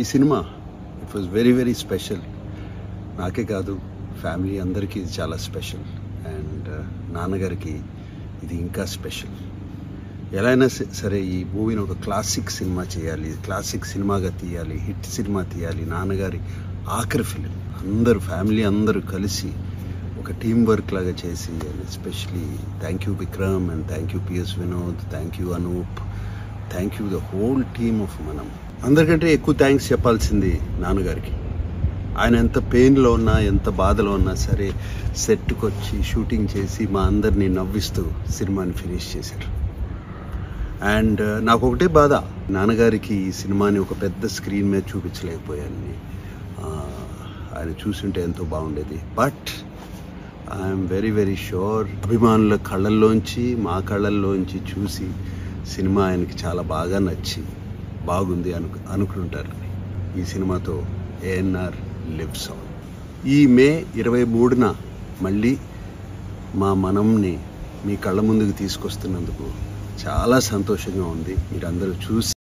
ఈ cinema it was very very special. నాకే కాదు, ఫ్యామిలీ అందరికీ ఇది చాలా స్పెషల్. అండ్ నాన్నగారికి ఇది ఇంకా స్పెషల్. ఎలా అయినా సరే ఈ మూవీని ఒక క్లాసిక్ సినిమా చేయాలి, క్లాసిక్ సినిమాగా తీయాలి, హిట్ సినిమా తీయాలి. నాన్నగారి ఆఖరి ఫిలిం అందరూ ఫ్యామిలీ అందరూ కలిసి ఒక టీం వర్క్ లాగా చేసి, and especially thank you Vikram and thank you PS Vinod, thank you Anoop, thank you the whole team of మనం. అందరికంటే ఎక్కువ థ్యాంక్స్ చెప్పాల్సింది నాన్నగారికి. ఆయన ఎంత పెయిన్లో ఉన్నా, ఎంత బాధలో ఉన్నా సరే సెట్కి వచ్చి షూటింగ్ చేసి మా అందరినీ నవ్విస్తూ సినిమాని ఫినిష్ చేశారు. అండ్ నాకు ఒకటే బాధ, నాన్నగారికి ఈ సినిమాని ఒక పెద్ద స్క్రీన్ మీద చూపించలేకపోయాను. ఆయన చూస్తుంటే ఎంతో బాగుండేది. But I'm very very sure అభిమానుల కళ్ళల్లోంచి మా కళ్ళల్లోంచి చూసి సినిమా ఆయనకి చాలా బాగా నచ్చి బాగుంది అనుకుంటారు. ఈ సినిమాతో ఏఎన్ఆర్ లివ్స్ ఆన్. ఈ మే 23న మళ్ళీ మా మనంని మీ కళ్ళ ముందుకు తీసుకొస్తున్నందుకు చాలా సంతోషంగా ఉంది. మీరందరూ చూసి